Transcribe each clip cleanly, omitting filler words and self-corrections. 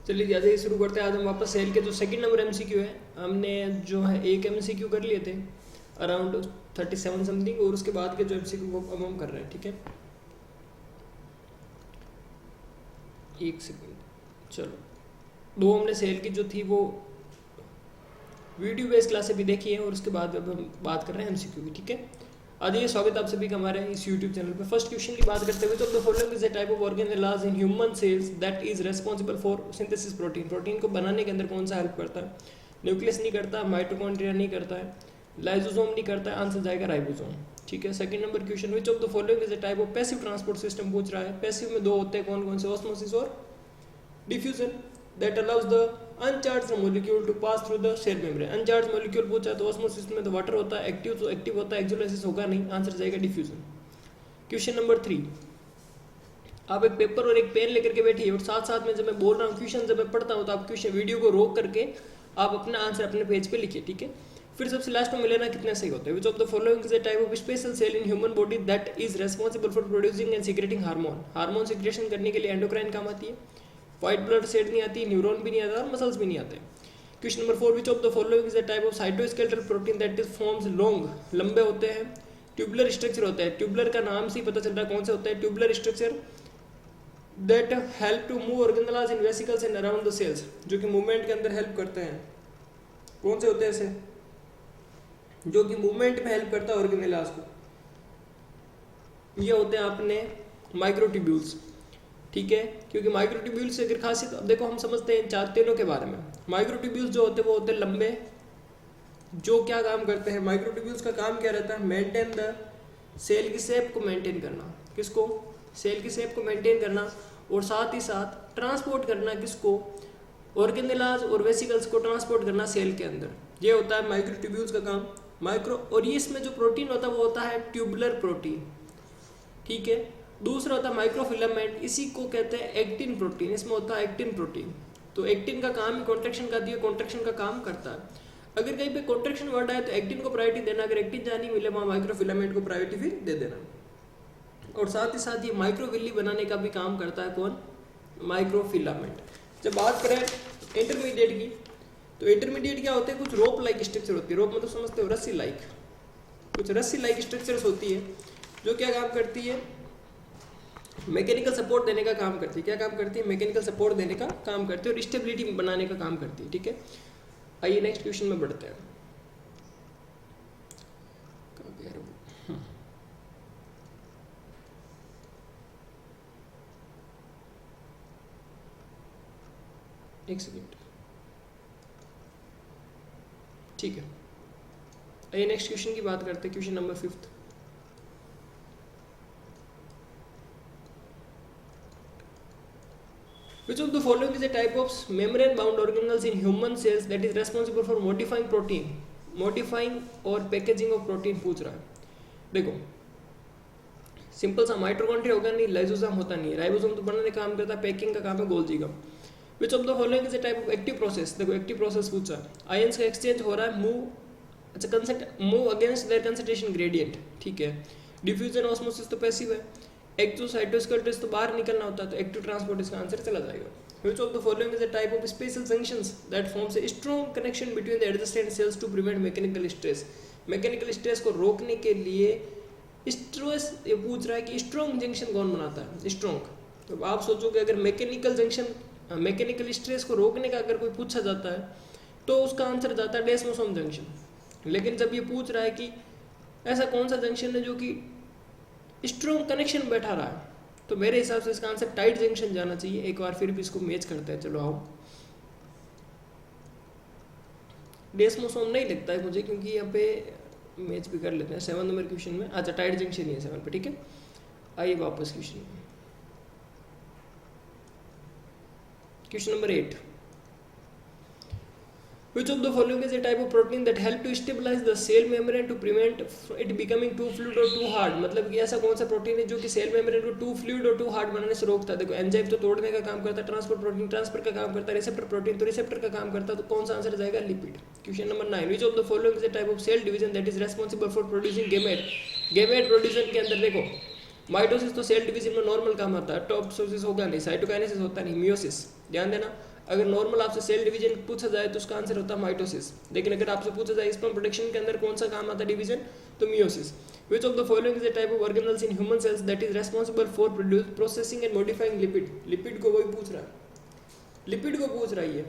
चलिए ज़्यादा ही शुरू करते हैं। आज हम वापस सेल के जो सेकंड नंबर एमसीक्यू है, हमने जो है एक एमसीक्यू कर लिए थे अराउंड 37 समथिंग, और उसके बाद के जो एमसीक्यू वो अब हम कर रहे हैं। ठीक है, एक सेकंड। चलो, दो हमने सेल की जो थी वो वीडियो बेस्ड क्लास भी देखी है, और उसके बाद अब हम बात कर रहे हैं एमसीक्यू की। ठीक है, आज ये स्वागत आप सभी का हमारे इस यूट्यूब चैनल पे। फर्स्ट क्वेश्चन की बात करते हुए, तो the following is a type of organelle in human sales that is responsible for synthesis protein. Protein को बनाने के अंदर कौन सा हेल्प करता है? न्यूक्लियस नहीं करता, माइटोकॉन्ड्रिया नहीं करता है, लाइसोसोम नहीं करता है, आंसर जाएगा राइबोसोम। ठीक है, second number question, which of the following is a type of passive transport system पूछ रहा है। पैसिव में दो होते हैं, कौन कौन से? ऑस्मोसिस और diffusion. That allows the uncharged molecule to pass through the cell membrane. Uncharged molecule पूछा है तो ऑस्मोसिस में तो वाटर होता है, एक्टिव तो एक्टिव होता है, एक्सोलाइसिस होगा नहीं, आंसर जाएगा डिफ्यूजन। क्वेश्चन नंबर 3, आप एक पेपर और एक पेन लेकर के बैठिए, और साथ साथ में जब मैं बोल रहा हूँ क्वेश्चन जब मैं पढ़ता हूँ तो आप क्वेश्चन वीडियो को रोक करके आप अपना आंसर अपने पेज पे लिखिए। ठीक है, फिर सबसे लास्ट में मिलेना कितने सही होते हैं। Which of the following is a type of special cell in human body that is responsible for producing and secreting hormone. Hormone secretion करने के लिए एंडोक्राइन काम आती है, व्हाइट ब्लड सेल नहीं आती, न्यूरॉन भी नहीं आता, मसल्स भी नहीं आते। Question number 4, which of the following is a type of cytoskeletal protein that is forms long, लंबे होते हैं, ट्यूबुलर स्ट्रक्चर होता है। ट्यूबुलर का नाम से ही पता चल रहा है कौन से होता है, tubular structure that help to move organelles in vesicles and around the cells, जो कि मूवमेंट के अंदर हेल्प करते हैं। कौन से होते हैं ऐसे जो कि मूवमेंट में हेल्प करता है ऑर्गेनेल्स को? ये होते हैं अपने माइक्रोट्यूब्यूल्स। ठीक है, क्योंकि माइक्रोट्यूब्यूल्स से अगर खासियत, अब देखो हम समझते हैं चार तेलों के बारे में। माइक्रोट्यूब्यूल्स जो होते हैं वो होते हैं लंबे, जो क्या काम करते हैं? माइक्रोट्यूब्यूल्स का काम क्या रहता है? मेंटेन द सेल की शेप को मेंटेन करना। किसको? सेल की शेप को मेंटेन करना, और साथ ही साथ ट्रांसपोर्ट करना। किसको? ऑर्गेनेल्स और वेसिकल्स को ट्रांसपोर्ट करना सेल के अंदर। ये होता है माइक्रोट्यूब्यूल्स का काम। और ये इसमें जो प्रोटीन होता है वो होता है ट्यूबुलर प्रोटीन। ठीक है, दूसरा होता है माइक्रोफिलामेंट, इसी को कहते हैं एक्टिन प्रोटीन, इसमें होता है एक्टिन प्रोटीन। तो एक्टिन का काम ही कॉन्ट्रैक्शन का दिया, कॉन्ट्रैक्शन का काम करता है। अगर कहीं पे कॉन्ट्रैक्शन वर्ड आए तो एक्टिन को प्रायोरिटी देना, अगर एक्टिन जहाँ नहीं मिले वहाँ माइक्रोफिलामेंट को प्रायोरिटी फिर दे देना। और साथ ही साथ ये माइक्रोविल्ली बनाने का भी काम करता है। कौन? माइक्रोफिलामेंट। जब बात करें इंटरमीडिएट की, तो इंटरमीडिएट क्या होते हैं? कुछ रोप लाइक स्ट्रक्चर होती है। रोप मतलब समझते हो, रस्सी लाइक, कुछ रस्सी लाइक स्ट्रक्चर्स होती है जो क्या काम करती है? मैकेनिकल सपोर्ट देने का काम करती है। क्या काम करती है? मैकेनिकल सपोर्ट देने का काम करती है और स्टेबिलिटी बनाने का काम करती है। ठीक है, आइए नेक्स्ट क्वेश्चन में बढ़ते हैं। एक सेकेंड। ठीक है, आइए नेक्स्ट क्वेश्चन की बात करते हैं। Question number 5, which of the following is a type of membrane bound organelles in human cells that is responsible for modifying protein, modifying और पैकेजिंग ऑफ प्रोटीन पूछ रहा है। देखो सिंपल सा, माइटोकॉन्ड्रिया होगा नहीं, लाइसोसोम होता नहीं है, राइबोसोम तो बनाने का काम करता है, पैकिंग का काम है गोल्जी का। विच of the following is a type of active process. देखो एक्टिव प्रोसेस पूछा है, आयंस का एक्सचेंज हो रहा है, move against their concentration gradient. ठीक है, डिफ्यूजन ऑस्मोसिस तो पैसिव है, एक्टोसाइटोस्केलेटस तो बाहर निकलना होता है, तो एक्टिव ट्रांसपोर्ट इसका आंसर चला जाएगा। Which of the following is a type of special junctions that forms a strong connection between the adjacent cells to prevent mechanical stress? Mechanical stress को रोकने के लिए स्ट्रेस ये पूछ रहा है कि स्ट्रॉन्ग जंक्शन कौन बनाता है? स्ट्रॉन्ग। तो आप सोचोगे अगर मैकेनिकल जंक्शन, मैकेनिकल स्ट्रेस को रोकने का अगर कोई पूछा जाता है तो उसका आंसर जाता है डेस्मोसोम जंक्शन। लेकिन जब ये पूछ रहा है कि ऐसा कौन सा जंक्शन है जो कि स्ट्रॉन्ग कनेक्शन बैठा रहा है, तो मेरे हिसाब से इसका आंसर टाइट जंक्शन जाना चाहिए। एक बार फिर भी इसको मैच करते हैं। चलो आओ, डेस्मोसोम नहीं लगता है मुझे, क्योंकि यहाँ पे मैच भी कर लेते हैं 7 नंबर क्वेश्चन में। अच्छा, टाइट जंक्शन ही है 7 पे। ठीक है, आइए वापस क्वेश्चन में। Question number 8, which of the following is a type of protein that help to stabilize the cell membrane to prevent it becoming too fluid or too hard? मतलब कि ऐसा कौन सा प्रोटीन है जो कि सेल मेम्ब्रेन को टू फ्लूइड और टू हार्ड बनाने से रोकता है? देखो एंजाइम तो तोड़ने का काम करता है, ट्रांसपोर्ट प्रोटीन ट्रांसफर का काम करता है, रिसेप्टर प्रोटीन तो रिसेप्टर का काम करता है, तो कौन सा आंसर जाएगा? Lipid. Question number 9, which of the following is a type of cell division that is responsible for producing gamete? Gamete production के अंदर देखो, माइटोसिस तो सेल डिवीजन में नॉर्मल काम आता है, टॉप्सोसिस होगा नहीं, साइटोकाइनेसिस होता नहीं, मियोसिस ध्यान देना, अगर नॉर्मल आपसे सेल डिवीजन पूछा जाए तो उसका आंसर होता है माइटोसिस, लेकिन अगर आपसे पूछा जाए स्पर्म प्रोडक्शन के अंदर कौन सा काम आता है डिवीजन, तो meiosis. Which of the following is a type of organelles in human sales that is responsible for processing and modifying lipid. Lipid को वही पूछ रहा है, लिपिड को पूछ रहा है।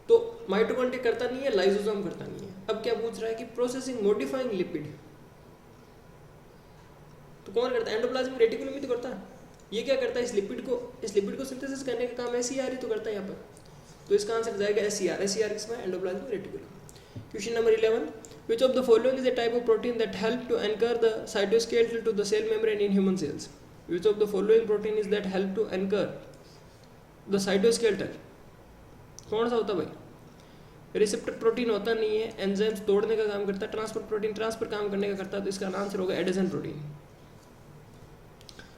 तो माइटोकॉन्ड्रिया करता नहीं है, लाइसोसोम करता नहीं है। अब क्या पूछ रहा है कि प्रोसेसिंग मॉडिफाइंग लिपिड तो कौन करता है? एंडोप्लाज्मिक रेटिकुलम ही तो करता है। ये क्या करता है? इस लिपिड को सिंथेसिस करने का काम एसईआर ही तो करता है यहाँ पर। तो इसका आंसर जाएगा एसईआर। एसईआर किसमें? Endoplasmic reticulum. Question number 11, which of the following is a type of protein that help to anchor the cytoskeleton to the cell membrane in human cells? Which of the following protein is that help to anchor the cytoskeleton? कौन सा होता भाई? Receptor protein होता नहीं है, enzymes तोड़ने का काम करता है। ट्रांसपोर्ट प्रोटीन ट्रांसफर काम करने का करता है, तो इसका आंसर होगा adhesion protein.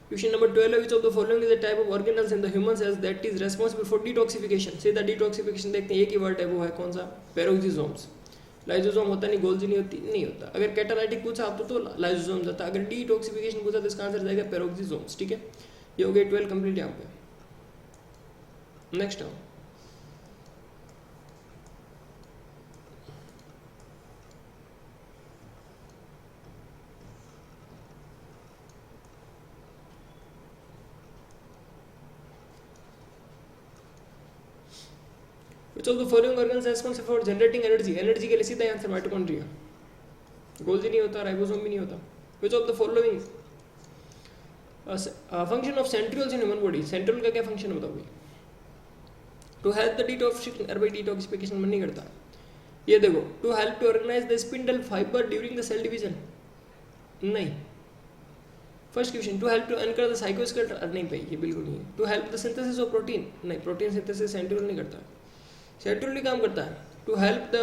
Question number 12, which of the following is a type of organelles in the human cells that is responsible for detoxification? सीधा डिटॉक्सिफिकेशन देखते हैं, एक ही वर्ड है, वो है कौन सा? पेरोक्सिसोम्स। लाइसोसोम होता नहीं, गोल्जी नहीं होता। अगर कैटालाइटिक पूछा आप तो लाइसोसोम जाता। अगर डिटॉक्सिफिकेशन पूछा तो इसका आंसर जाएगा पेरोक्सिसोम्स। ठीक है, ये हो गया 12 कंप्लीट। यहाँ पे नेक्स्ट आओ। Which of the following organs is responsible for generating energy? Energy के लिए सीधा आंसर माइटोकॉन्ड्रिया। गोल्जी नहीं होता, राइबोसोम भी नहीं होता। Which of the following function of centrioles in human body? Centriole का क्या फंक्शन होता है? To help the detoxification. अरे भाई डिटॉक्सिफिकेशन मन नहीं करता। ये देखो, to help to organise the spindle fibre during the cell division, नहीं। First question, to help to anchor the cytoskeleton, नहीं भाई ये बिल्कुल नहीं है। To help the synthesis of protein, नहीं, प्रोटीन सिंथेसिस सेंट्रियोल नहीं करता, सेंट्रियोल ही काम करता है। टू हेल्प द,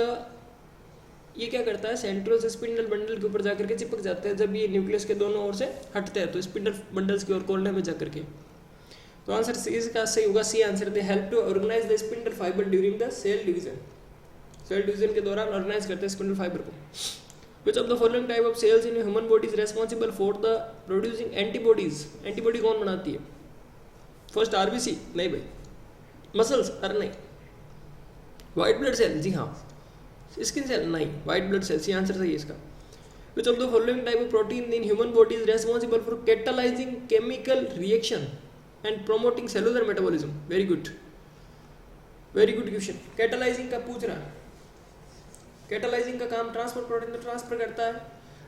ये क्या करता है? सेंट्रियोल से स्पिंडल बंडल के ऊपर जाकर के चिपक जाते हैं जब ये न्यूक्लियस के दोनों ओर से हटते हैं, तो स्पिंडल बंडल्स की ओर कोल्डर में जाकर के। तो आंसर सी इसका सही होगा, C answer. They help to organise the spindle fibre during the cell division. Cell division के दौरान ऑर्गेनाइज करते हैं स्पिंडल फाइबर को। Which of the following type of cells in human body is responsible for the producing antibodies? Antibody कौन बनाती है? First RBC, नहीं भाई। मसल्स, अरे नहीं। व्हाइट ब्लड सेल, जी हाँ। स्किन सेल, नहीं। White blood cell, C answer सही है इसका। Which of the following type of protein in human body is responsible for catalysing chemical reaction and promoting cellular metabolism? Very good, very good question. Catalysing का पूछ रहा है। कैटालाइजिंग का काम transport protein तो ट्रांसफर करता है,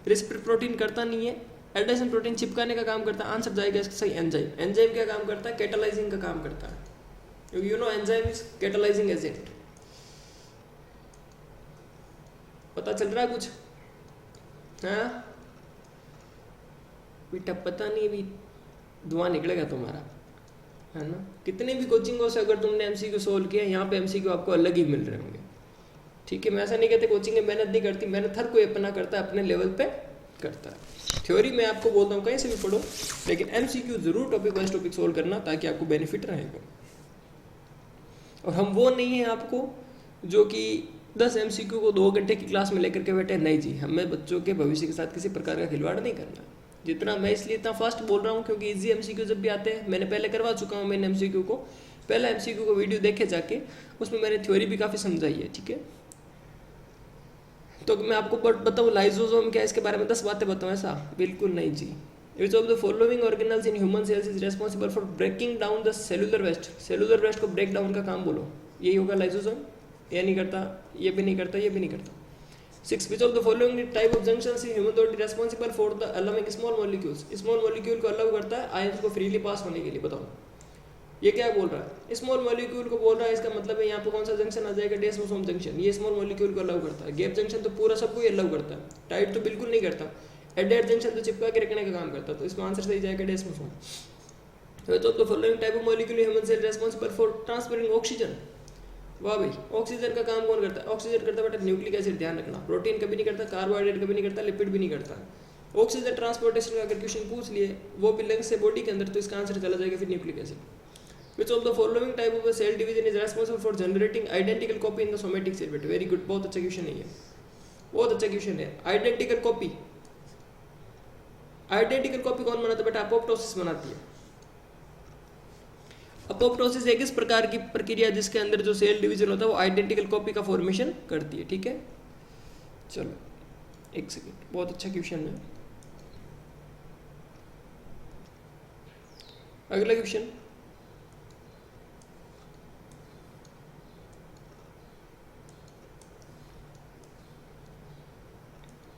रिसेप्टर प्रोटीन करता नहीं है। एडेशन प्रोटीन चिपकाने का काम करता है। आंसर जाएगा इसका सही एंजाइम। एंजाइम क्या काम करता है? कैटालाइजिंग का काम करता है, क्योंकि you know enzyme is catalysing agent. पता चल रहा है कुछ? हाँ बेटा, पता नहीं, अभी धुआं निकलेगा तुम्हारा, है ना। कितने भी कोचिंगों से अगर तुमने एमसीक्यू सोल्व किया, यहाँ पे एमसीक्यू आपको अलग ही मिल रहे होंगे। ठीक है, मैं ऐसा नहीं कहते कोचिंग में मेहनत नहीं करती, मेहनत हर कोई अपना करता है, अपने लेवल पे करता है। थ्योरी मैं आपको बोलता हूँ कहीं से भी पढ़ो, लेकिन एमसीक्यू जरूर टॉपिक वाइज टॉपिक सोल्व करना, ताकि आपको बेनिफिट रहेगा। और हम वो नहीं है आपको जो कि 10 एमसीक्यू को 2 घंटे की क्लास में लेकर के बैठे, नहीं जी। हमें बच्चों के भविष्य के साथ किसी प्रकार का खिलवाड़ नहीं करना। जितना मैं इसलिए इतना फास्ट बोल रहा हूँ क्योंकि इजी एमसीक्यू जब भी आते हैं, मैंने पहले करवा चुका हूँ। मैंने एमसीक्यू को, पहला एमसीक्यू को वीडियो देखे जाके, उसमें मैंने थ्योरी भी काफ़ी समझाई है। ठीक है, तो मैं आपको बताऊँ लाइसोसोम क्या, इसके बारे में 10 बातें बताऊँ? ऐसा बिल्कुल नहीं जी। Which of the following organelles in human cells is responsible for breaking down the cellular waste? Cellular waste को ब्रेक डाउन का काम बोलो, यही होगा लाइसोसोम। ये नहीं करता, ये भी नहीं करता, ये भी नहीं करता। 6, विच of the following type of junctions in human body responsible for the allowing small molecules? Small molecule को अलाउ करता है आयंस को फ्रीली पास होने के लिए। बताओ ये क्या बोल रहा है? स्मॉल मॉलिक्यूल को बोल रहा है, इसका मतलब है यहाँ पे कौन सा जंक्शन आ जाएगा? डेस्मोसोम जंक्शन। ये स्मॉल मॉलिक्यूल को अलाउ करता है। गैप जंक्शन तो पूरा सबको अलाउ करता है, टाइट तो बिल्कुल नहीं करता। एडेड जंक्शन तो चिपका के रखने का काम करता है, तो इसका आंसर सही जाएगा desmosome. Which of the following type of molecule in human cell responsible for transferring oxygen? वाह भाई, ऑक्सीजन का काम कौन करता है? ऑक्सीजन करता है बेटा न्यूक्लिक एसिड, ध्यान रखना। प्रोटीन कभी नहीं करता, कार्बोहाइड्रेट कभी नहीं करता, लिपिड भी नहीं करता। ऑक्सीजन ट्रांसपोर्टेशन का अगर क्वेश्चन पूछ लिए, वो भी लंग्स से बॉडी के अंदर, तो इसका आंसर चला जाएगा फिर nucleic acid. Which of the following type of a cell division is responsible for generating identical copy in the somatic cell? बेटा वेरी गुड, बहुत अच्छा क्वेश्चन है ये, बहुत अच्छा क्वेश्चन है। आइडेंटिकल कॉपी, आइडेंटिकल कॉपी कौन बनाता है बेटा? अपोप्टोसिस बनाती है। अपोप्टोसिस एक इस प्रकार की प्रक्रिया जिसके अंदर जो सेल डिवीजन होता है वो आइडेंटिकल कॉपी का फॉर्मेशन करती है, ठीक है। चलो एक सेकेंड, बहुत अच्छा क्वेश्चन है। अगला question,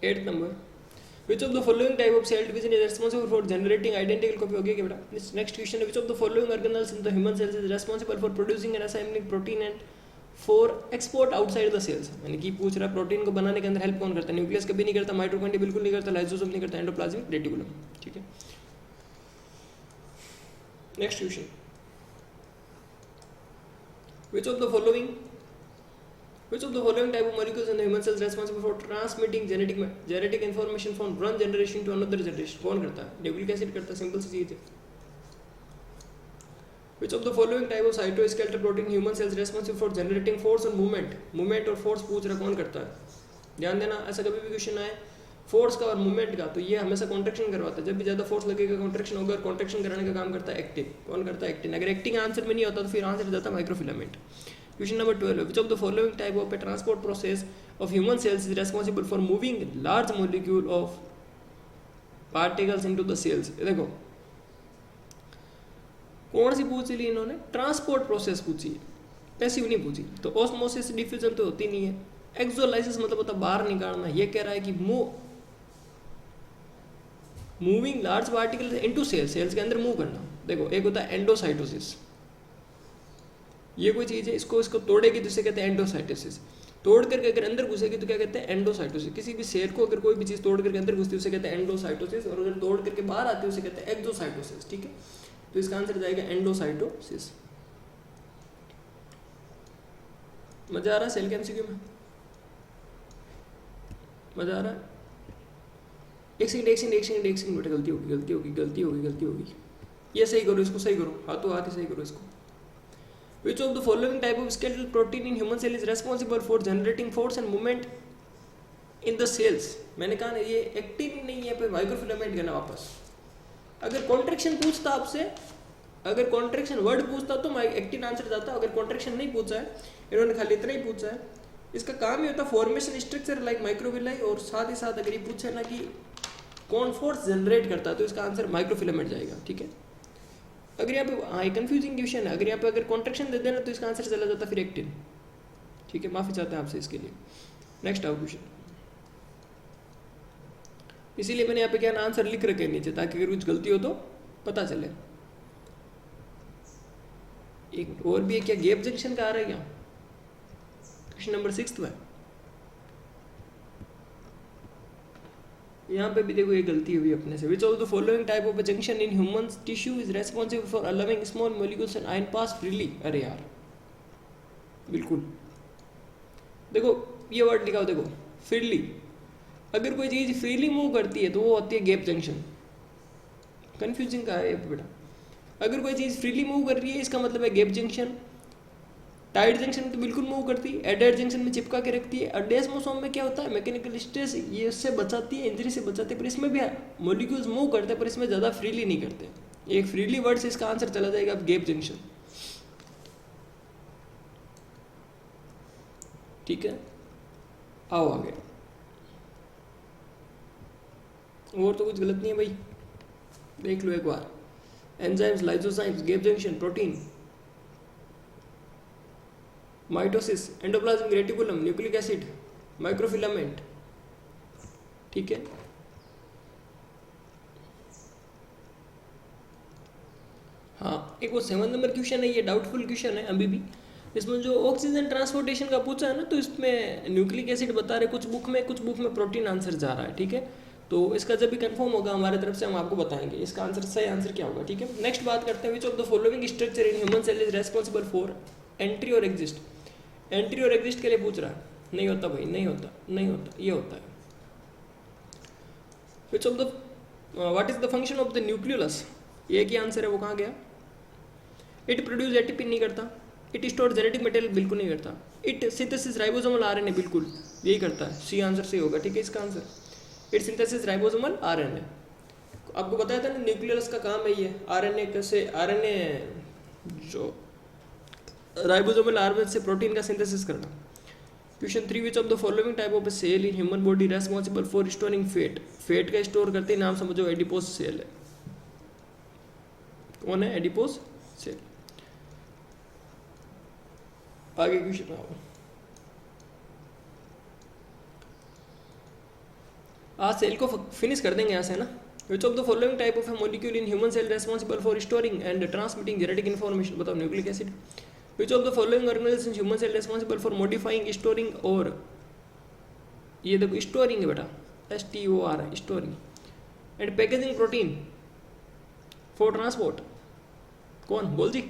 8th number, which of the following type of cell division is responsible for generating identical copy? हो गया क्या बेटा? This next question है, which of the following organelles in the human cells is responsible for producing and assembling protein and for export outside the cells? यानी कि पूछ रहा है प्रोटीन को बनाने के अंदर हेल्प कौन करता है? न्यूक्लियस कभी नहीं करता, माइटोकॉन्ड्रिया बिल्कुल नहीं करता, लाइसोसोम नहीं करता, एंडोप्लाज्मिक रेटिकुलम, ठीक है। Next question, which of the following type of molecules in the human cells responsible for transmitting genetic information from one generation to another generation? कौन करता है? न्यूक्लिक एसिड करता है, सिंपल सी चीज है। Which of the following type of cytoskeletal protein in human cells responsible for generating force and movement और force पूछ रहा कौन करता है? ध्यान देना, ऐसा कभी भी क्वेश्चन आए फोर्स का और मूवमेंट का तो ये हमेशा कॉन्ट्रैक्शन करवाता है। जब भी ज्यादा फोर्स लगेगा कॉन्ट्रैक्शन होगा, और कॉन्ट्रैक्शन कराने का काम करता है एक्टिन। कौन करता है? एक्टिन। अगर एक्टिन आंसर में नहीं होता तो फिर आंसर जाता है microfilament. Question number 12. Which of the following type of a transport process of human cells is responsible for moving large molecule of particles into the cells? देखो कौन सी पूछ ली इन्होंने? ट्रांसपोर्ट प्रोसेस पूछी है, पैसिव नहीं पूछी। तो ऑस्मोसिस डिफ्यूजन तो होती नहीं है। एक्सोलाइसिस मतलब होता बाहर निकालना। ये कह रहा है कि moving large particles into cells, cells के अंदर मूव करना। देखो एक होता है एंडोसाइटोसिस, ये कोई चीज़ है, इसको तोड़ेगी तो इसे कहते हैं एंडोसाइटोसिस। तोड़ करके अगर अंदर घुसेगी तो क्या कहते हैं? एंडोसाइटोसिस। किसी भी सेल को अगर कोई भी चीज़ तोड़ करके अंदर घुसती है उसे कहते हैं एंडोसाइटोसिस, और अगर तोड़ करके बाहर आती है उसे कहते हैं एक्सोसाइटोसिस, ठीक है। तो इसका आंसर जाएगा एंडोसाइटोसिस। मजा आ रहा है सेल के एमसीक्यू में? मजा आ रहा है? एक सेकंड बेटा, गलती होगी। ये सही करो, इसको सही करो, हाथों हाथ सही करो इसको। Which of the following type of skeletal protein in human cell is responsible for generating force and movement in the cells? मैंने कहा ना ये एक्टिन नहीं है, पे माइक्रोफिलामेंट करना वापस। अगर कॉन्ट्रैक्शन पूछता आपसे, अगर कॉन्ट्रैक्शन वर्ड पूछता तो एक्टिन आंसर जाता। अगर कॉन्ट्रैक्शन नहीं पूछा है, इन्होंने खाली इतना ही पूछा है, इसका काम ही होता फॉर्मेशन स्ट्रक्चर लाइक माइक्रोविलाई, और साथ ही साथ अगर ये पूछा है ना कि कौन फोर्स जनरेट करता है तो इसका आंसर माइक्रोफिलामेंट जाएगा, ठीक है। अगर यहाँ पे हाँ कंफ्यूजिंग क्वेश्चन है, अगर यहाँ पे अगर कॉन्ट्रैक्शन दे देना तो इसका आंसर चला जाता फिर एक्टिन, ठीक है। माफी चाहते हैं आपसे इसके लिए। नेक्स्ट आओ क्वेश्चन, इसीलिए मैंने यहाँ पे क्या आंसर लिख रखे नीचे, ताकि अगर कुछ गलती हो तो पता चले। एक और भी है क्या? गैप जंक्शन का आ रहा है क्या? क्वेश्चन नंबर 6 में यहाँ पे भी देखो ये गलती हुई अपने से। विच of the following type of junction in human tissue is responsible for allowing small molecules and ion pass freely? अरे यार बिल्कुल, देखो ये वर्ड लिखा हो, देखो फ्रीली। अगर कोई चीज फ्रीली मूव करती है तो वो होती है गैप जंक्शन। कंफ्यूजिंग का है बेटा। अगर कोई चीज फ्रीली मूव कर रही है इसका मतलब है गैप जंक्शन। टाइट जंक्शन में तो बिल्कुल मूव करती है, एडेड जंक्शन में चिपका के रखती है। और डेस्मोसोम में क्या होता है? मैकेनिकल स्ट्रेस, ये इससे बचाती है, इंजरी से बचाती है। पर इसमें भी मॉलिक्यूल्स मूव करते हैं, पर इसमें ज़्यादा फ्रीली नहीं करते। एक फ्रीली वर्ड से इसका आंसर चला जाएगा अब गैप जंक्शन, ठीक है। आओ आगे, और तो कुछ गलत नहीं है भाई, देख लो एक बार। Enzymes, lysozymes, gap junction, protein, mitosis, endoplasmic reticulum, nucleic acid, microfilament, ठीक है। हाँ एक वो 7 नंबर क्वेश्चन है, ये डाउटफुल क्वेश्चन है अभी भी। इसमें जो ऑक्सीजन ट्रांसपोर्टेशन का पूछा है ना, तो इसमें न्यूक्लिक एसिड बता रहे कुछ बुक में प्रोटीन आंसर जा रहा है, ठीक है। तो इसका जब भी कंफर्म होगा हमारे तरफ से हम आपको बताएंगे इसका आंसर, सही आंसर क्या होगा, ठीक है। नेक्स्ट बात करते हैं, which of the following structure in human cell is responsible for entry और एग्जिस्ट? एंट्री और एग्जिस्ट के लिए पूछ रहा है, नहीं होता भाई, नहीं होता, ये होता है। Which of the what is the function of the nucleolus? ये क्या आंसर है, वो कहाँ गया? इट प्रोड्यूस एटीपी, नहीं करता। इट स्टोर जेनेटिक मटेरियल, बिल्कुल नहीं करता। इट सिंथेसिस राइबोसोमल आरएनए, बिल्कुल यही करता है। सी आंसर सही होगा, ठीक है इसका answer. It synthesis ribosomal RNA. आपको बताया था ना न्यूक्लियस का काम है ये, आरएनए कैसे, आरएनए जो राइबोसोमल आरएनए से प्रोटीन का सिंथेसिस करना। Question 3, which of the following type of cell in human body responsible for storing fat. Fat का स्टोर करते ही नाम समझो एडिपोज सेल है। कौन है एडिपोज सेल। आगे क्वेश्चन आओ। आज सेल को फिनिश कर देंगे यहाँ से ना। Which of the following type of a molecule in human cell responsible for storing and transmitting genetic information. बताओ nucleic acid. Which of the following organelles in human cell responsible for modifying storing और ये देखो storing है बेटा STOR है storing and packaging protein for transport. कौन बोल दी।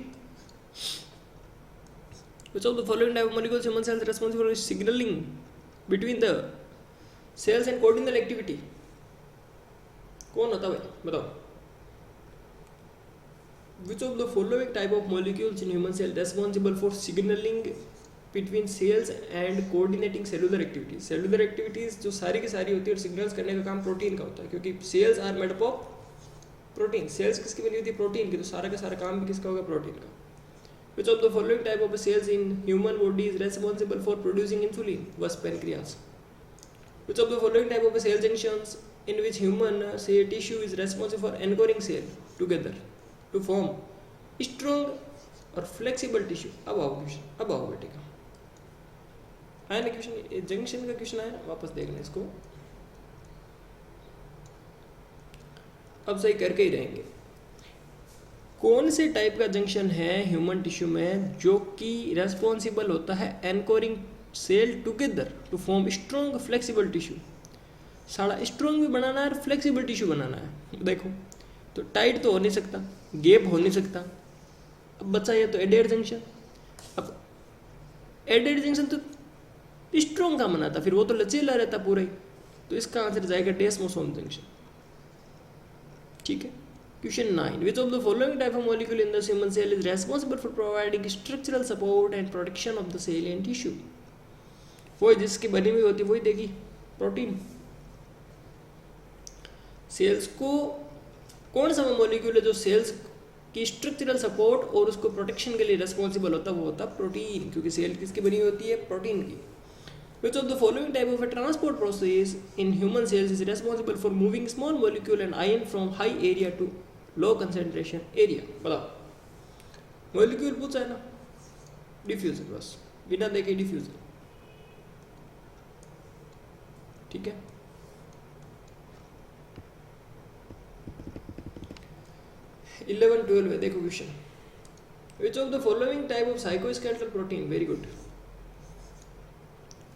Which of the following type of molecules human cells responsible for signalling between the cells and coordinate activity. कौन होता भाई बताओ। Which of the following type of molecules in human cell responsible for signaling between cells and coordinating cellular activities। cellular activities जो सारी की सारी होती है और सिग्नल्स करने का काम प्रोटीन का होता है क्योंकि cells are made up of protein. Cells किसकी बनी होती है प्रोटीन की, तो सारा का सारा काम भी किसका होगा प्रोटीन का। Which of the following type of cells in human body is responsible for producing insulin was pancreas। Which of the following type of cell junctions in which human say tissue is responsible for anchoring cell together to form strong और flexible tissue. अब आओ question, अब आओ बेटे का आया ना question, junction का क्वेश्चन आया, वापस देखना इसको। अब सही करके ही रहेंगे। कौन से टाइप का जंक्शन है ह्यूमन टिश्यू में जो कि रेस्पॉन्सिबल होता है anchoring cell together to form strong flexible tissue. सारा स्ट्रॉन्ग भी बनाना है और फ्लेक्सिबल टिश्यू बनाना है। देखो तो टाइट तो हो नहीं सकता, गैप हो नहीं सकता। अब बचा ये तो एडेड जंक्शन। अब एडेड जंक्शन तो स्ट्रॉन्ग का बनाता, फिर वो तो लचीला रहता पूरा ही, तो इसका आंसर जाएगा डेस्मोसोम जंक्शन। ठीक है। Question 9, which of the following type of molecule in the human cell is responsible for providing structural support and protection of the cell and tissue. वही जिसकी बनी हुई होती है वही देगी प्रोटीन। सेल्स को कौन सा मॉलिक्यूल है जो सेल्स की स्ट्रक्चरल सपोर्ट और उसको प्रोटेक्शन के लिए रेस्पॉन्सिबल होता है, वो होता है प्रोटीन, क्योंकि सेल किसकी बनी होती है प्रोटीन की। Which of the following type of a transport process in human cells is responsible for moving small molecule and ion from high area to low concentration area. बताओ मॉलिक्यूल पूछा है ना, डिफ्यूजन, बस बिना देखे डिफ्यूजन। ठीक है। इलेवन 12 है, देखो question. Which of the following type of cytoskeletal protein, very good,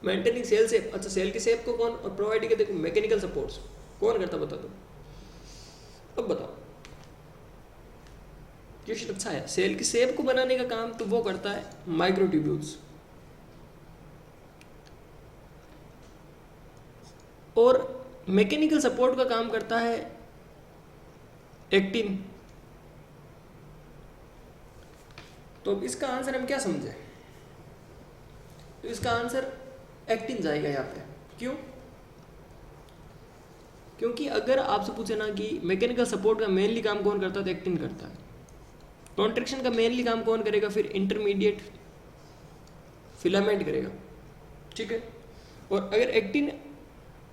maintaining cell shape. अच्छा सेल की शेप को कौन और प्रोवाइड करते, देखो मैकेनिकल सपोर्ट्स कौन करता बता दो। अब बताओ क्वेश्चन अच्छा है। सेल की शेप को बनाने का काम तो वो करता है माइक्रोट्यूब्यूल्स, और मैकेनिकल सपोर्ट का काम करता है एक्टिन। तो अब इसका आंसर हम क्या समझे, तो इसका आंसर एक्टिन जाएगा यहाँ पे। क्यों? क्योंकि अगर आपसे पूछे ना कि मैकेनिकल सपोर्ट का मेनली काम कौन करता है, तो एक्टिन करता है। कॉन्ट्रैक्शन का मेनली काम कौन करेगा, फिर इंटरमीडिएट फिलामेंट करेगा। ठीक है। और अगर एक्टिन,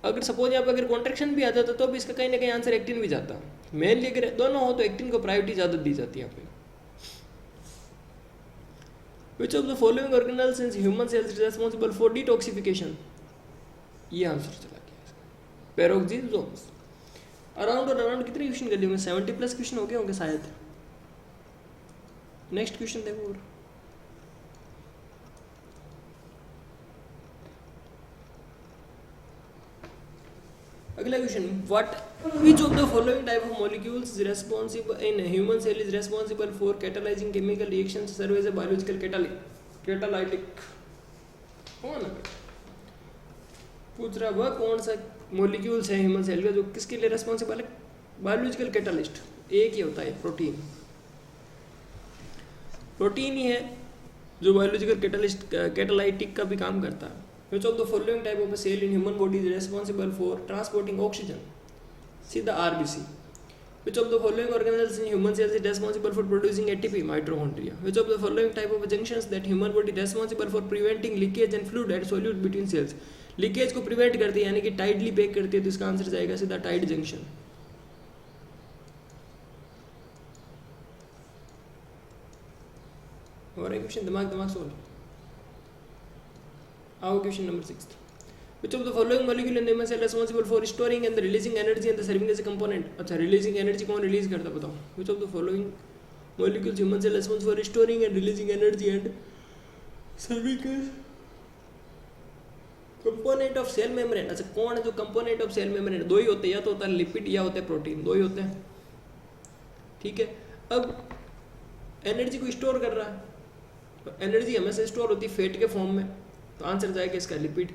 अगर सपोज यहाँ पे अगर कॉन्ट्रैक्शन भी आ जाता तो भी इसका कहीं ना कहीं आंसर एक्टिन भी जाता। मेनली अगर दोनों हो तो एक्टिन को प्रायोरिटी ज़्यादा दी जाती है यहाँ पे। Which of the following organelles in human cells is responsible for detoxification? ये आंसर चला गया। पेरोक्सिसोम्स। अराउंड और अराउंड कितने क्वेश्चन कर लिए होंगे, 70 प्लस क्वेश्चन हो गए होंगे शायद। नेक्स्ट क्वेश्चन देखो। और अगला question, which of the following type of molecules is responsible in a human cell is responsible for catalyzing chemical reactions serve as a biological catalytic। कौन है पूछ रहा, वह कौन सा मॉलिक्यूल्स है ह्यूमन सेल का जो किसके लिए रेस्पॉन्सिबल है, बायोलॉजिकल कैटालिस्ट। एक ही होता है प्रोटीन। प्रोटीन ही है जो बायोलॉजिकल कैटालाइटिक का भी काम करता है। Which of the following type of a cell in human body is responsible for transporting oxygen? सीधा RBC। Which of the following organelles in human cells is responsible for producing ATP? Mitochondria. Which of the following type of junctions that human body responsible for preventing leakage and fluid and solute between cells? Leakage को prevent करती है यानी कि tightly pack करती है, तो इसका answer जाएगा सीधा टाइट जंक्शन. और एक क्वेश्चन दिमाग सोल्व. आओ question number 6. Which of the following molecule in the human cell responsible for storing and releasing energy and serving as a component? अच्छा, releasing energy कौन रिलीज करता है बताओ. Which of the following molecules human cell responsible for storing and releasing energy and serving as component of cell membrane? अच्छा, कौन है जो component of cell membrane? दो ही होते हैं, या तो होता है लिपिड या होता है प्रोटीन, दो ही होते हैं. ठीक है. अब एनर्जी को स्टोर कर रहा है, तो एनर्जी हमेशा स्टोर होती है फैट के फॉर्म में, तो आंसर जाएगा इसका लिपिड.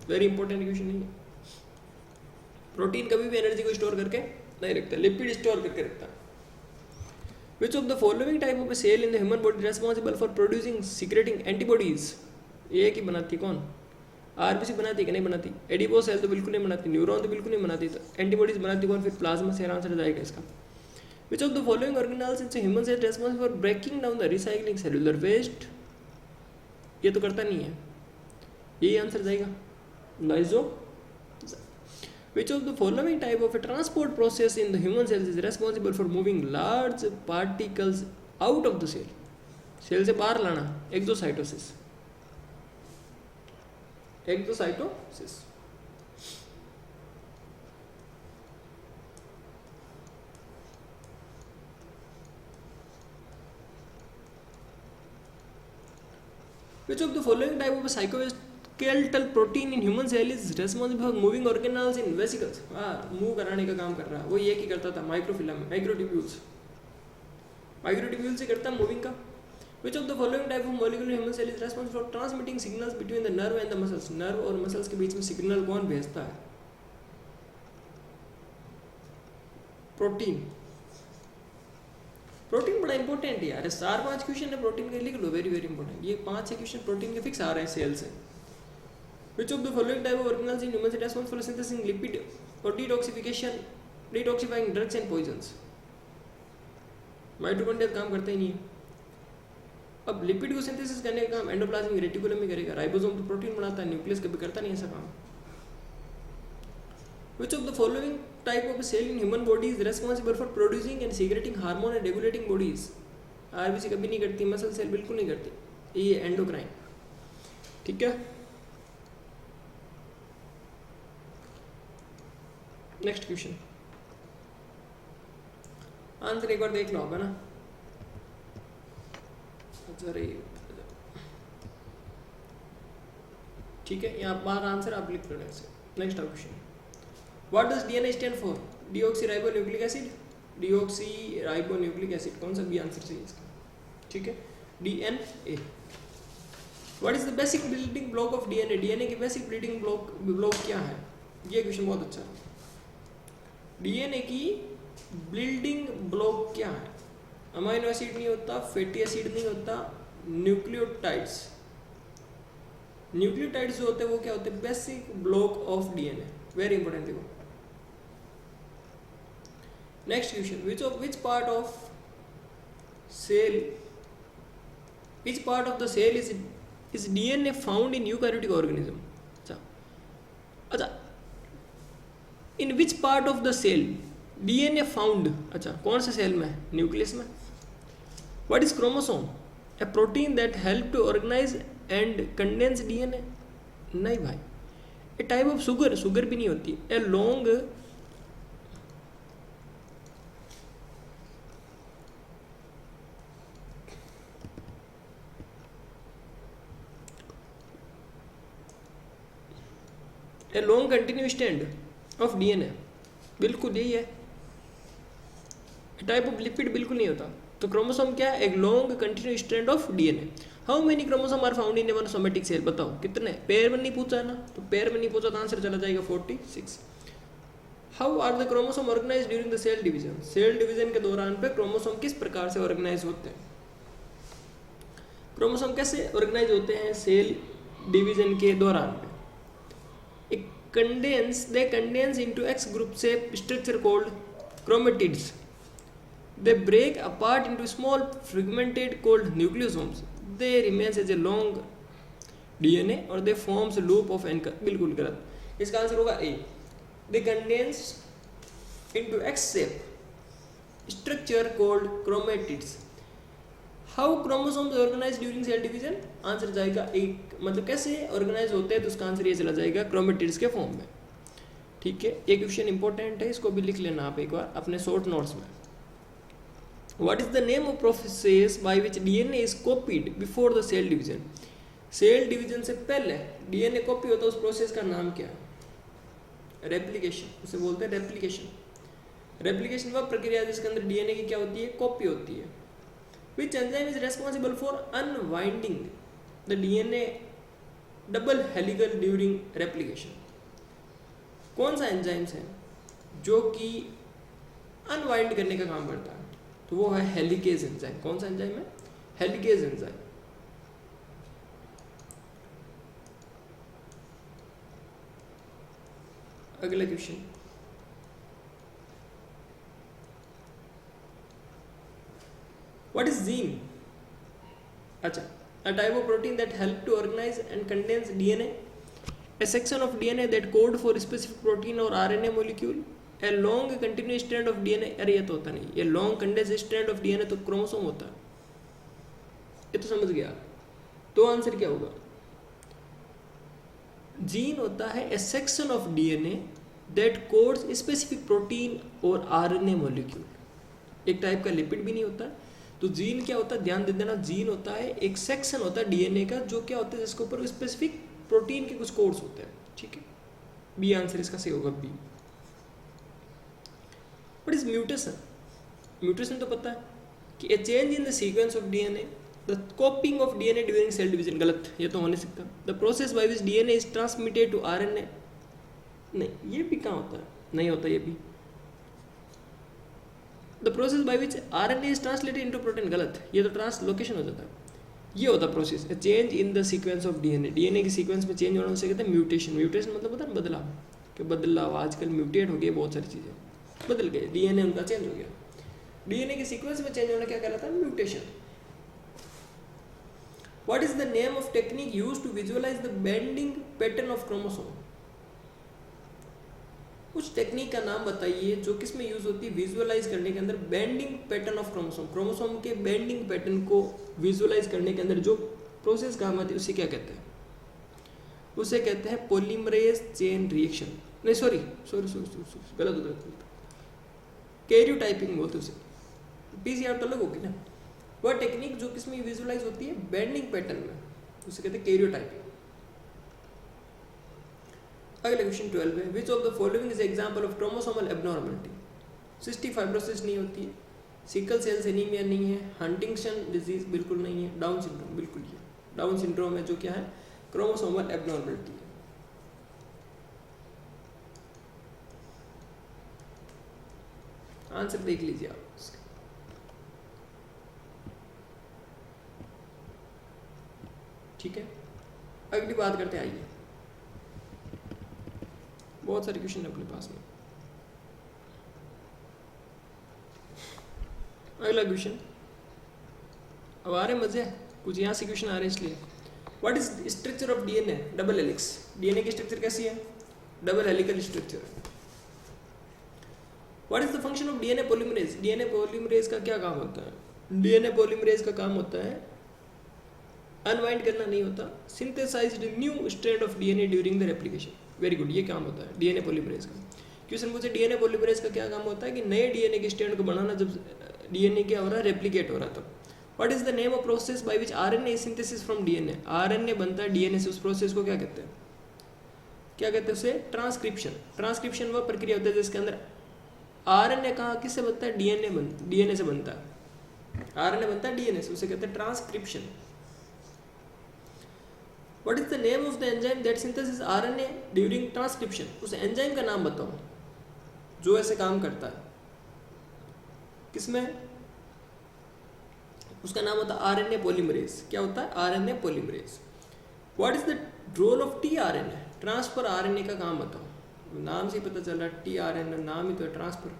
वेरी इंपॉर्टेंट क्वेश्चन नहीं है. प्रोटीन कभी भी एनर्जी को स्टोर करके नहीं रखता, लिपिड स्टोर करके रखता है. Which of the following type of cell in the human body responsible for producing secreting antibodies? ये की बनाती कौन? आरबीसी बनाती कि नहीं बनाती? एडिपो सेल तो बिल्कुल नहीं बनाती, न्यूरॉन तो बिल्कुल नहीं बनाती, तो एंटीबॉडीज बनाती कौन? फिर प्लाज्मा सेल आंसर जाएगा इसका. Which of the following organelles in human cell responsible for breaking down the recycling cellular waste? ये तो करता नहीं है, यही आंसर जाएगा lyso. Which of the following type of a transport process in the human cells is responsible for moving large particles out of the cell? Cell से बाहर लाना, exocytosis. Exocytosis. Which of the following type of a cytoskeletal protein in human cell is responsible for moving organelles in vesicles? Move कराने का काम कर रहा है, वो ये की करता था माइक्रोफिलामेंट, माइक्रोट्यूब्यूल्स. माइक्रोट्यूब्यूल से करता है मूविंग का. Which of the following type of molecule in human cell is responsible for transmitting signals between the nerve and the muscles? Nerve और मसल्स के बीच में सिग्नल कौन भेजता है? प्रोटीन. प्रोटीन बड़ा इंपॉर्टेंट है यार, 4-5 क्वेश्चन है प्रोटीन के, लिख लो, वेरी वेरी इंपॉर्टेंट. ये 5-6 क्वेश्चन प्रोटीन के फिक्स आ रहे हैं सेल से. Which of the following type of organelles in humans is responsible for synthesizing lipid or detoxifying drugs and poisons? Mitochondria काम करता ही नहीं है. अब लिपिड को सिंथेसिस करने का काम एंडोप्लाज्मिक रेटिकुलम में करेगा. राइबोसोम तो प्रोटीन बनाता है, न्यूक्लियस कभी करता नहीं ऐसा काम. Which of the following type of a cell in human body is responsible for producing and secreting hormone and regulating bodies? RBC कभी नहीं करती, मसल सेल बिल्कुल नहीं करती, ये एंडोक्राइन. ठीक है. नेक्स्ट क्वेश्चन, आंसर एक बार देख लो होगा ना. ठीक है, यहाँ बाहर आंसर आप लिख लो. Next question, what does DNA stand for? Deoxyribonucleic acid, deoxyribonucleic acid, कौन सा भी आंसर चाहिए इसका? ठीक है, DNA. What is the basic building block of DNA? DNA की बेसिक बिल्डिंग ब्लॉक क्या है? ये क्वेश्चन बहुत अच्छा है. डीएनए की बिल्डिंग ब्लॉक क्या है? अमाइनो एसिड नहीं होता, फैटी एसिड नहीं होता, न्यूक्लियोटाइड्स. न्यूक्लियोटाइड्स जो होते हैं वो क्या होते हैं? Basic block of DNA. Very important. देखो next question, which part of the cell is DNA found in eukaryotic organism? अच्छा, in which part of the cell DNA found? अच्छा, कौन से सेल में? न्यूक्लियस में. What is chromosome? A protein that help to organize and condense DNA? नहीं भाई. A type of sugar भी नहीं होती. A long continuous strand of DNA, बिल्कुल यही है. टाइप ऑफ लिपिड बिल्कुल नहीं होता. तो क्रोमोसोम क्या है? एक long continuous strand of DNA. How many chromosome are found in a one somatic cell? बताओ कितने? पेयर में नहीं पूछा है ना, तो पेयर में नहीं पूछा तो आंसर चला जाएगा 46. How are the chromosome organise during the cell division? Cell division के दौरान पे क्रोमोसोम किस प्रकार से ऑर्गेनाइज होते हैं? क्रोमोसोम कैसे ऑर्गेनाइज होते हैं सेल डिवीजन के दौरान पे? they condense into X group shape structure called chromatids. They break apart into small fragmented called nucleosomes. They remains as a long DNA or they forms a loop of N. बिल्कुल गलत. इसका answer होगा A. They condense into X shape structure called chromatids. How chromosomes organize during cell division? Answer जाएगा एक, मतलब कैसे organise होते हैं, तो उसका आंसर ये चला जाएगा क्रोमेटिड्स के फॉर्म में. ठीक है, ये क्वेश्चन इंपॉर्टेंट है, इसको भी लिख लेना आप एक बार अपने शॉर्ट नोट्स में. What is the name of process by which DNA is copied before the cell division? Cell division से पहले डीएनए कॉपी होता है, उस प्रोसेस का नाम क्या है? रेप्लिकेशन, उसे बोलते हैं रेप्लिकेशन. रेप्लिकेशन वह प्रक्रिया जिसके अंदर डीएनए की क्या होती है? कॉपी होती है. Which enzyme is responsible for unwinding the DNA double helical during replication? कौन सा एंजाइम्स है जो कि अनवाइंड करने का काम करता है? तो वो है हेलिकेज एंजाइम. कौन सा एंजाइम है? Helicase enzyme. अगला क्वेश्चन, what is gene? अच्छा, a type of protein that help to organize and condense DNA, a section of DNA that code for specific protein or RNA molecule, a long continuous strand of DNA. अरे ये तो होता नहीं, ये long condensed strand of DNA तो chromosome होता है, ये तो समझ गया. तो आंसर क्या होगा? जीन होता है a section of DNA that codes specific protein और RNA molecule. एक टाइप का लिपिड भी नहीं होता है. तो जीन क्या होता है? ध्यान दे देना, जीन होता है एक सेक्शन होता है डीएनए का, जो क्या होता है जिसके ऊपर स्पेसिफिक प्रोटीन के कुछ कोड्स होते हैं. ठीक है, बी आंसर इसका सही होगा, B. What is mutation? Mutation तो पता है कि a change in the sequence of DNA, the copying of DNA during cell division. गलत, ये तो हो नहीं सकता. The process by which DNA is transmitted to RNA. नहीं, ये भी कहाँ होता है? नहीं होता ये भी. The process by which RNA is translated into protein. गलत, ये तो ट्रांसलोकेशन हो जाता है. ये होता है process change in the sequence of DNA. DNA की सीक्वेंस में चेंज होने से कहते हैं म्यूटेशन. म्यूटेशन मतलब पता है बदलाव, कि बदलाव. आजकल म्यूटेट हो गए, बहुत सारी चीज़ें बदल गए, डीएनए उनका चेंज हो गया. डीएनए की सीक्वेंस में चेंज होना क्या कहलाता है? Mutation. What is the name of technique used to visualise the bending pattern of chromosome? उस टेक्निक का नाम बताइए जो किस में यूज होती है विजुअलाइज करने के अंदर bending pattern of chromosome. Chromosome के बेंडिंग पैटर्न को विजुअलाइज करने के अंदर जो प्रोसेस काम आती है उसे क्या कहते हैं? उसे कहते हैं पॉलीमरेज चेन रिएक्शन. नहीं, सॉरी, गलत होता है, कैरियोटाइपिंग बोलते उसे. पीसीआर तो अलग होगी ना. वह टेक्निक जो किस में विजुअलाइज होती है? बेंडिंग पैटर्न में, उसे कहते हैं कैरियोटाइपिंग. अगला क्वेश्चन 12 है. Which of the following is example of chromosomal abnormality? Cystic fibrosis नहीं होती है, सिकल सेल्स एनीमिया नहीं है, हंटिंगटन डिजीज बिल्कुल नहीं है, डाउन सिंड्रोम बिल्कुल ही है. डाउन सिंड्रोम है जो क्या है? क्रोमोसोमल एब्नॉर्मलिटी है. आंसर देख लीजिए आप. ठीक है, अगली बात करते हैं. आइए, बहुत सारे क्वेश्चन है अपने पास में. अगला क्वेश्चन, अब आ रहे मजे, कुछ यहाँ से क्वेश्चन आ रहे हैं इसलिए. What is structure of DNA? Double helix. DNA की स्ट्रक्चर कैसी है? Double helical structure. What is the function of DNA polymerase? DNA polymerase का क्या काम होता है? डीएनए पॉलीमरेज का काम होता है अनवाइंड करना, नहीं होता, synthesised new strand of DNA during the replication. Very good, ये काम होता है डीएनए पॉलीमरेज का. क्वेश्चन पूछे डीएनए पॉलीमरेज का क्या काम होता है? कि नए डीएनए के स्ट्रैंड को बनाना, जब डीएनए क्या हो रहा है? रेप्लिकेट हो रहा है तब. What is the name of process by which RNA is synthesis from DNA? RNA बनता है डीएनए से, उस प्रोसेस को क्या कहते हैं? क्या कहते हैं उसे? ट्रांसक्रिप्शन. ट्रांसक्रिप्शन वह प्रक्रिया होता है जिसके अंदर आरएनए कहाँ किससे बनता है? डीएनए से बनता है. आरएनए बनता है डीएनए से, उसे कहते हैं transcription. What is the name of the enzyme that synthesis RNA during transcription? उस एंजाइम का नाम बताओ जो ऐसे काम करता है. किसमें? उसका नाम होता है आरएनए पॉलीमरेज. क्या होता है? RNA polymerase. What is the role of tRNA? Transfer RNA का काम बताओ. नाम से ही पता चल रहा है टीआरएनए, नाम ही तो है ट्रांसफर.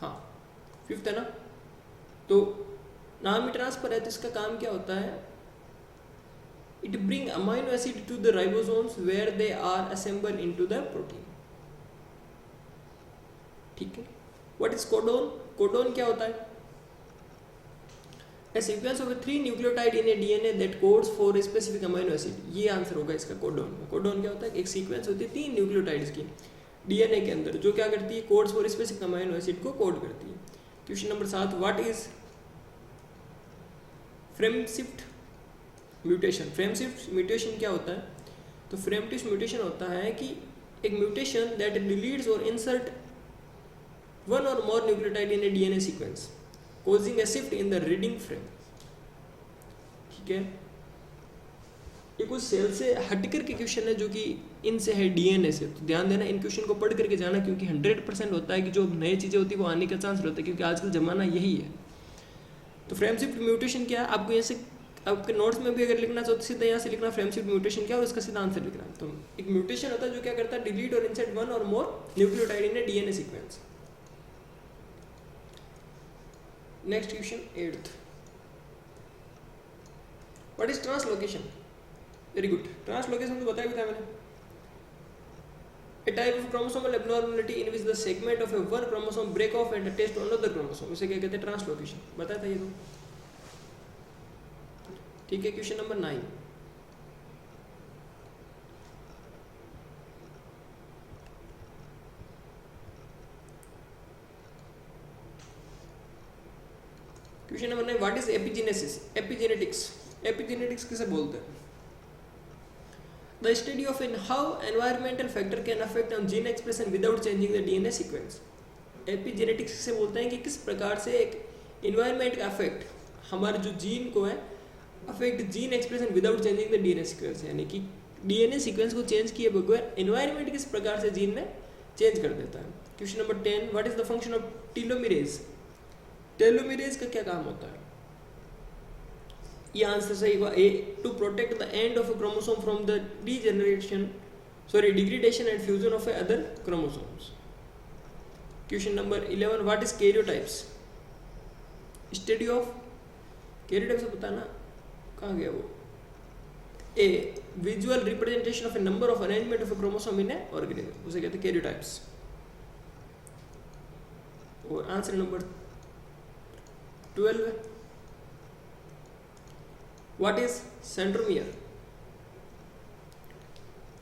हाँ फिफ्थ है ना। तो नाम ही ट्रांसफर है तो इसका काम क्या होता है, it bring amino acid to the ribosomes where they are assemble into the protein. ठीक है। What is codon? कोडोन क्या होता है? A sequence of 3 nucleotide in a DNA that codes for a specific amino acid। ये answer होगा इसका codon में। Codon क्या होता है? एक सीक्वेंस होती है 3 न्यूक्लियोटाइड्स की डीएनए के अंदर जो क्या करती है, codes for specific amino acid को कोड करती है। Question number 7, what is frame shift mutation? Frame shift mutation क्या होता है? तो फ्रेम शिफ्ट म्यूटेशन होता है कि एक म्यूटेशन दैट डिलीट्स और इंसर्ट वन और more nucleotide in a DNA sequence causing a shift in the reading frame। ठीक है। ये कुछ सेल से हटकर के क्वेश्चन है जो कि इनसे है डीएनए से, तो ध्यान देना इन क्वेश्चन को पढ़ करके जाना, क्योंकि 100% होता है कि जो नई चीज़ें होती है वो आने का चांस रहता है, क्योंकि आजकल जमाना यही है। तो फ्रेम शिफ्ट म्यूटेशन क्या है, आपको ऐसे आपके नोट्स में भी अगर लिखना चाहो तो सीधा यहाँ से लिखना फ्रेम शिफ्ट म्यूटेशन क्या है और इसका सीधा आंसर लिखना। तो एक म्यूटेशन होता है जो क्या करता है, डिलीट और इंसर्ट वन और more nucleotide in a DNA sequence. Next question 8th, what is translocation? Very good. Translocation तो बताया भी था मैंने। A type of chromosomal abnormality in which the segment of a one chromosome break off and attach to another chromosome, उसे क्या कहते हैं? Translocation. बताया था ये तो। ठीक है। Question number 9, question number 9, what is epigenesis? Epigenetics. Epigenetics किसे बोलते हैं? The study of in how environmental factor can affect on gene expression without changing the DNA sequence. Epigenetics किसे बोलते हैं कि किस प्रकार से एक इन्वायरमेंट का अफेक्ट हमारे जो जीन को है affect gene expression without changing the DNA sequence, यानी कि डीएनए सीक्वेंस को चेंज किए बगैर इन्वायरमेंट किस प्रकार से जीन में चेंज कर देता है। Question number 10, what is the function of telomerase? Telomerase का क्या काम होता है? ये आंसर सही हुआ A, to protect the end of a chromosome from the degradation and fusion of other chromosomes. Question number 11, what is karyotypes? Study of karyotypes पता ना, कहाँ गया वो? A, visual representation of a number of arrangement of a chromosome in a organism, उसे कहते हैं कैरियोटाइप्स। और answer number 12, what is centromere?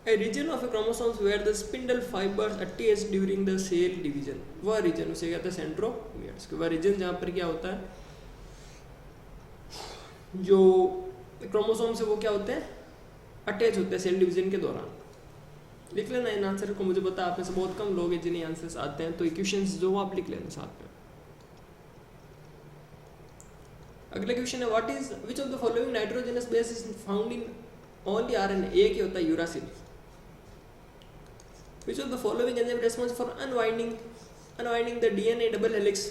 A region of a chromosomes where the spindle fibers attach during the cell division, वह reason उसे कहते हैं centromeres. वह reason जहाँ पर क्या होता है, जो क्रोमोसोम से वो क्या होते हैं, अटैच होते हैं सेल डिवीजन के दौरान। लिख लेना इन आंसर को, मुझे पता आप में से बहुत कम लोग हैं जिन्हें आंसर्स आते हैं, तो क्वेश्चंस जो आप लिख लेना साथ में। अगला क्वेश्चन है, what is which of the following nitrogenous base is found in only RNA? एक ही होता है uracil. Which of the following enzyme response for unwinding the DNA double helix?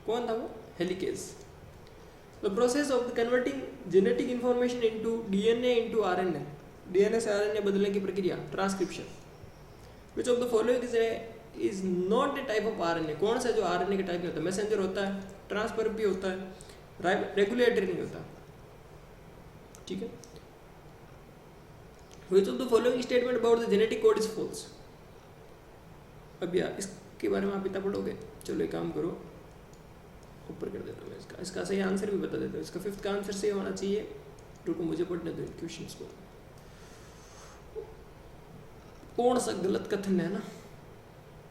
कौन था वो? Helicase. The process of converting genetic information into DNA into RNA, DNA से RNA बदलने की प्रक्रिया transcription. Which of the following is not a type of RNA? कौन सा जो आरएनए के टाइप में होता है? मैसेंजर होता है, ट्रांसफर भी होता है, रेगुलेटरी नहीं होता। ठीक है। Which of the following statement about the genetic code is false? अब यार इसके बारे में आप इतना पढ़ोगे, चलो एक काम करो, ऊपर कर देता हूँ मैं इसका सही आंसर भी बता देता हूँ। इसका 5th का आंसर सही होना चाहिए। रुको मुझे पढ़ने दो क्वेश्चंस को। कौन सा गलत कथन है ना,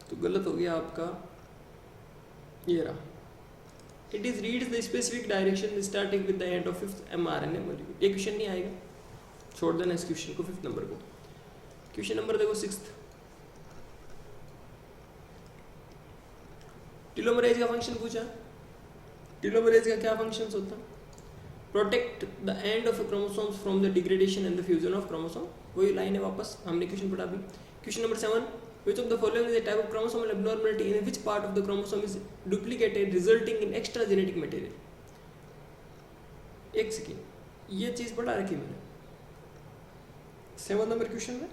तो गलत हो गया आपका ये रहा, it is reads the specific direction starting with the end of 5th mRNA molecule. ये क्वेश्चन नहीं आएगा, छोड़ देना इस क्वेश्चन को, 5th नंबर को। क्वेश्चन नंबर देखो 6th, टेलोमेरेज का फंक्शन पूछा। टेलोमेरेज का क्या फंक्शंस होता है? Protect the end of chromosomes from the degradation and the fusion of chromosome. वही लाइन है वापस, हमने क्वेश्चन पढ़ा भी। Question number 7, which of the following is a type of chromosomal abnormality in which part of the chromosome is duplicated resulting in extra genetic material? एक second, ये चीज पढ़ा रखी मैंने 7 नंबर क्वेश्चन में।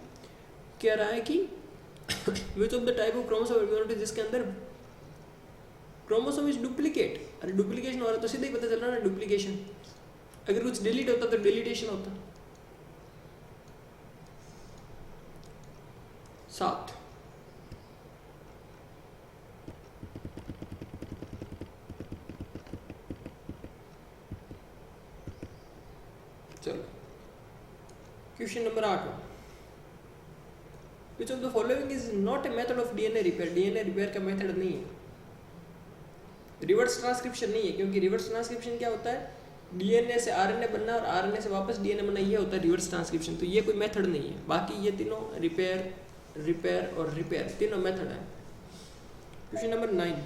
कह रहा है कि which of the type of chromosomal abnormality जिसके अंदर क्रोमोसोम इज डुप्लीकेट, अरे डुप्लीकेशन हो रहा है तो सीधे ही पता चल रहा है ना डुप्लीकेशन, अगर कुछ डिलीट होता तो डिलीटेशन होता। 7 चलो question number 8, which of the following is not a method of DNA repair, DNA repair का मेथड नहीं है, रिवर्स ट्रांसक्रिप्शन नहीं है, क्योंकि रिवर्स ट्रांसक्रिप्शन क्या होता है, डीएनए से आरएनए बनना और आरएनए से वापस डीएनए बनना, ये होता है रिवर्स ट्रांसक्रिप्शन, तो ये कोई मेथड नहीं है। बाकी ये तीनों रिपेयर, रिपेयर और रिपेयर तीनों मेथड है। क्वेश्चन नंबर 9,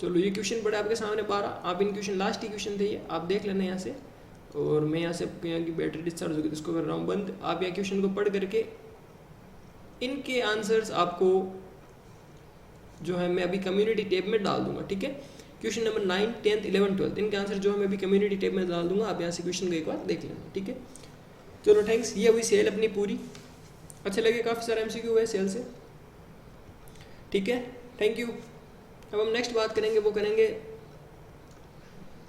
चलो ये क्वेश्चन पड़े आपके सामने 12, आप इन क्वेश्चन लास्ट ही क्वेश्चन थे ये, आप देख लेना यहाँ से, और मैं यहाँ से यहाँ की बैटरी डिस्चार्ज होगी तो इसको कर रहा हूँ बंद। आप यहाँ क्वेश्चन को पढ़ करके इनके आंसर्स आपको जो है मैं अभी कम्युनिटी टैब में डाल दूंगा, ठीक है। Question number 9, 10th, 11th, 12th इनके आंसर जो है मैं अभी कम्युनिटी टैब में डाल दूंगा, आप यहाँ से क्वेश्चन को एक बार देख लेना, ठीक है। चलो थैंक्स, ये हुई सेल अपनी पूरी, अच्छे लगे, काफ़ी सारे एमसीक्यू हुए सेल से, ठीक है, थैंक यू। अब हम नेक्स्ट बात करेंगे, वो करेंगे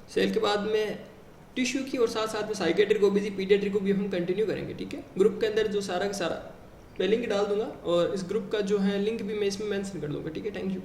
सेल के बाद में टिश्यू की, और साथ साथ में साइकेट्री को भी, पीडियाट्री को भी हम कंटिन्यू करेंगे, ठीक है। ग्रुप के अंदर जो सारा का सारा मैं लिंक डाल दूंगा, और इस ग्रुप का जो है लिंक भी मैं इसमें मेंशन कर दूंगा, ठीक है। Thank you.